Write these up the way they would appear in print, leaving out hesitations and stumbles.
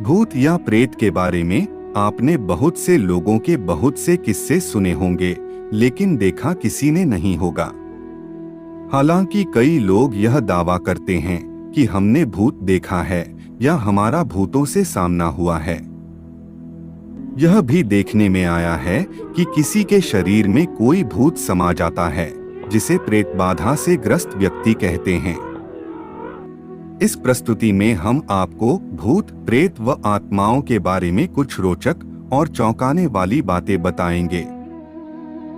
भूत या प्रेत के बारे में आपने बहुत से लोगों के बहुत से किस्से सुने होंगे, लेकिन देखा किसी ने नहीं होगा। हालांकि कई लोग यह दावा करते हैं कि हमने भूत देखा है या हमारा भूतों से सामना हुआ है। यह भी देखने में आया है कि किसी के शरीर में कोई भूत समा जाता है, जिसे प्रेत बाधा से ग्रस्त व्यक्ति कहते हैं। इस प्रस्तुति में हम आपको भूत, प्रेत व आत्माओं के बारे में कुछ रोचक और चौंकाने वाली बातें बताएंगे।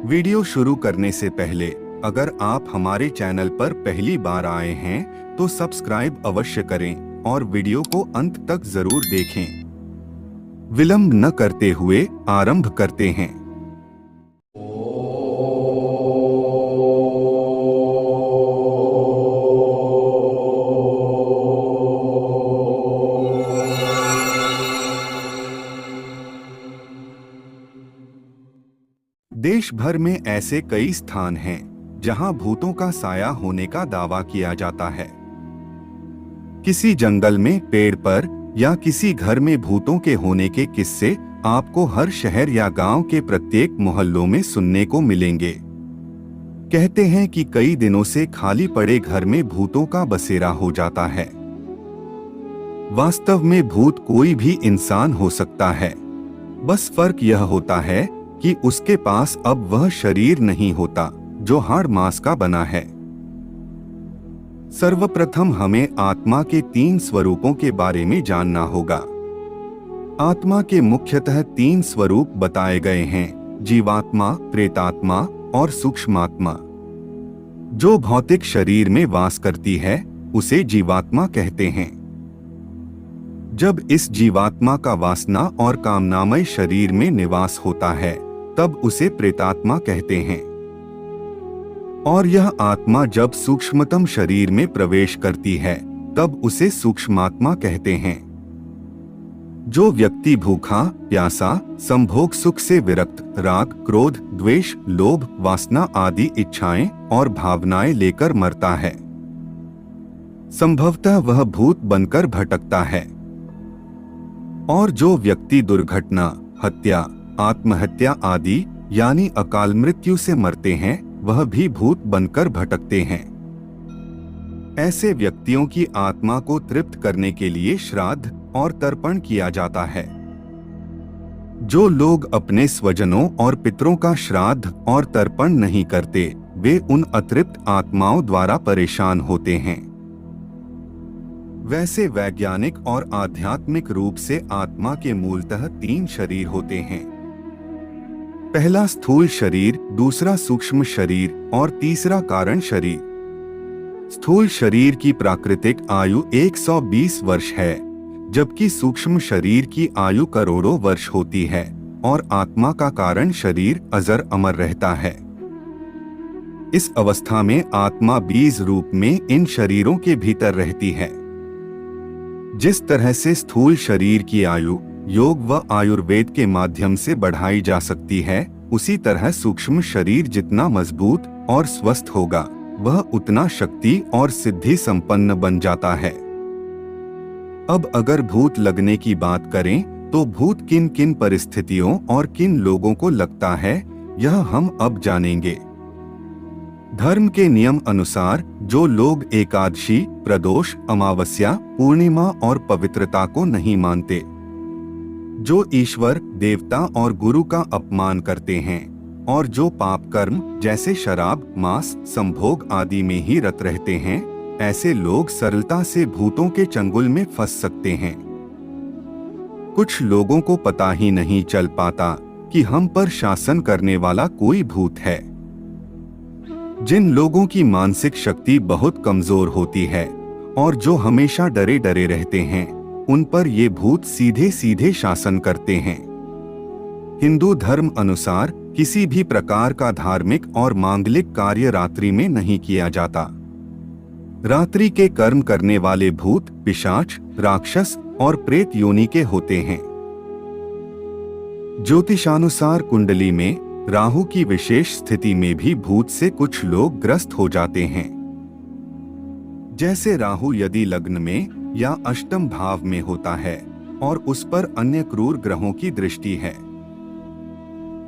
वीडियो शुरू करने से पहले अगर आप हमारे चैनल पर पहली बार आए हैं तो सब्सक्राइब अवश्य करें और वीडियो को अंत तक जरूर देखें। विलंब न करते हुए आरंभ करते हैं। देश भर में ऐसे कई स्थान हैं जहां भूतों का साया होने का दावा किया जाता है। किसी जंगल में, पेड़ पर या किसी घर में भूतों के होने के किस्से आपको हर शहर या गांव के प्रत्येक मोहल्लों में सुनने को मिलेंगे। कहते हैं कि कई दिनों से खाली पड़े घर में भूतों का बसेरा हो जाता है। वास्तव में भूत कोई भी इंसान हो सकता है, बस फर्क यह होता है कि उसके पास अब वह शरीर नहीं होता जो हाड़ मांस का बना है। सर्वप्रथम हमें आत्मा के 3 स्वरूपों के बारे में जानना होगा। आत्मा के मुख्यतः 3 स्वरूप बताए गए हैं: जीवात्मा, प्रेतात्मा और सूक्ष्मात्मा। जो भौतिक शरीर में वास करती है उसे जीवात्मा कहते हैं। जब इस जीवात्मा का वासना और कामनामय शरीर में निवास होता है तब उसे प्रेतात्मा कहते हैं। और यह आत्मा जब सूक्ष्मतम शरीर में प्रवेश करती है तब उसे सूक्ष्मात्मा कहते हैं। जो व्यक्ति भूखा, प्यासा, संभोग सुख से विरक्त, राग, क्रोध, द्वेष, लोभ, वासना आदि इच्छाएं और भावनाएं लेकर मरता है, संभवतः वह भूत बनकर भटकता है। और जो व्यक्ति दुर्घटना, हत्या, आत्महत्या आदि यानी अकाल मृत्यु से मरते हैं वह भी भूत बनकर भटकते हैं। ऐसे व्यक्तियों की आत्मा को तृप्त करने के लिए श्राद्ध और तर्पण किया जाता है। जो लोग अपने स्वजनों और पितरों का श्राद्ध और तर्पण नहीं करते वे उन अतृप्त आत्माओं द्वारा परेशान होते हैं। वैसे वैज्ञानिक और आध्यात्मिक रूप से आत्मा के मूलतः 3 शरीर होते हैं। पहला स्थूल शरीर, दूसरा सूक्ष्म शरीर और तीसरा कारण शरीर। स्थूल शरीर की प्राकृतिक आयु 120 वर्ष है, जबकि सूक्ष्म शरीर की आयु करोड़ों वर्ष होती है और आत्मा का कारण शरीर अजर अमर रहता है। इस अवस्था में आत्मा बीज रूप में इन शरीरों के भीतर रहती है। जिस तरह से स्थूल शरीर की आयु योग व आयुर्वेद के माध्यम से बढ़ाई जा सकती है, उसी तरह सूक्ष्म शरीर जितना मजबूत और स्वस्थ होगा वह उतना शक्ति और सिद्धि संपन्न बन जाता है। अब अगर भूत लगने की बात करें तो भूत किन किन परिस्थितियों और किन लोगों को लगता है यह हम अब जानेंगे। धर्म के नियम अनुसार जो लोग एकादशी, प्रदोष, अमावस्या, पूर्णिमा और पवित्रता को नहीं मानते, जो ईश्वर, देवता और गुरु का अपमान करते हैं और जो पाप कर्म जैसे शराब, मांस, संभोग आदि में ही रत रहते हैं, ऐसे लोग सरलता से भूतों के चंगुल में फंस सकते हैं। कुछ लोगों को पता ही नहीं चल पाता कि हम पर शासन करने वाला कोई भूत है। जिन लोगों की मानसिक शक्ति बहुत कमजोर होती है और जो हमेशा डरे डरे रहते हैं, उन पर ये भूत सीधे सीधे शासन करते हैं। हिंदू धर्म अनुसार किसी भी प्रकार का धार्मिक और मांगलिक कार्य रात्रि में नहीं किया जाता। रात्रि के कर्म करने वाले भूत, पिशाच, राक्षस और प्रेत योनि के होते हैं। ज्योतिषानुसार कुंडली में राहु की विशेष स्थिति में भी भूत से कुछ लोग ग्रस्त हो जाते हैं। जैसे राहु यदि लग्न में या अष्टम भाव में होता है और उस पर अन्य क्रूर ग्रहों की दृष्टि है।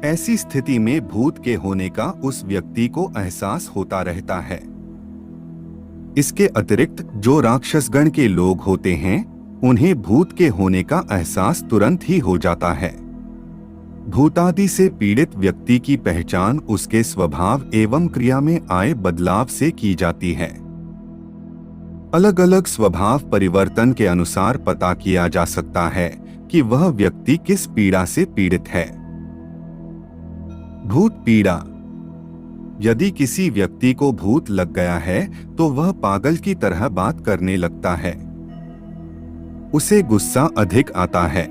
ऐसी स्थिति में भूत के होने का उस व्यक्ति को एहसास होता रहता है। इसके अतिरिक्त जो राक्षसगण के लोग होते हैं, उन्हें भूत के होने का एहसास तुरंत ही हो जाता है। भूतादि से पीड़ित व्यक्ति की पहचान उसके स्वभाव एवं क्रिया में आए बदलाव से की जाती है। अलग अलग स्वभाव परिवर्तन के अनुसार पता किया जा सकता है कि वह व्यक्ति किस पीड़ा से पीड़ित है। भूत पीड़ा। यदि किसी व्यक्ति को भूत लग गया है तो वह पागल की तरह बात करने लगता है। उसे गुस्सा अधिक आता है।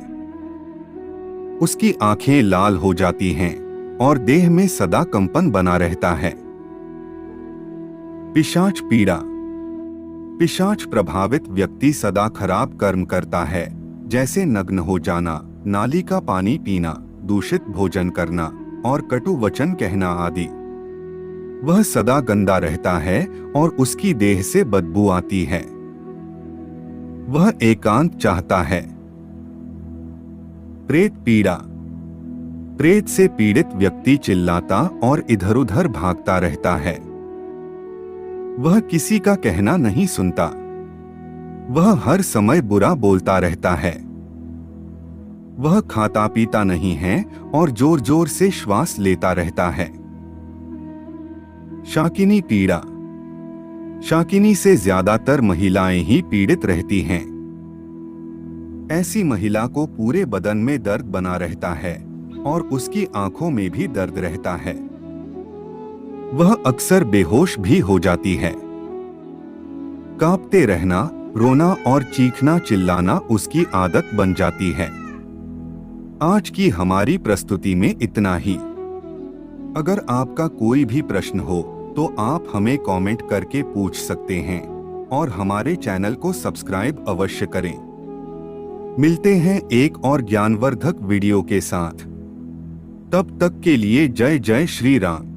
उसकी आंखें लाल हो जाती हैं और देह में सदा कंपन बना रहता है। पिशाच पीड़ा। पिशाच प्रभावित व्यक्ति सदा खराब कर्म करता है, जैसे नग्न हो जाना, नाली का पानी पीना, दूषित भोजन करना और कटु वचन कहना आदि। वह सदा गंदा रहता है और उसकी देह से बदबू आती है। वह एकांत चाहता है। प्रेत पीड़ा। प्रेत से पीड़ित व्यक्ति चिल्लाता और इधर उधर भागता रहता है। वह किसी का कहना नहीं सुनता। वह हर समय बुरा बोलता रहता है। वह खाता पीता नहीं है और जोर जोर से श्वास लेता रहता है। शाकिनी पीड़ा। शाकिनी से ज्यादातर महिलाएं ही पीड़ित रहती हैं। ऐसी महिला को पूरे बदन में दर्द बना रहता है और उसकी आंखों में भी दर्द रहता है। वह अक्सर बेहोश भी हो जाती है। कांपते रहना, रोना और चीखना चिल्लाना उसकी आदत बन जाती है। आज की हमारी प्रस्तुति में इतना ही। अगर आपका कोई भी प्रश्न हो तो आप हमें कमेंट करके पूछ सकते हैं और हमारे चैनल को सब्सक्राइब अवश्य करें। मिलते हैं एक और ज्ञानवर्धक वीडियो के साथ। तब तक के लिए जय जय श्री राम।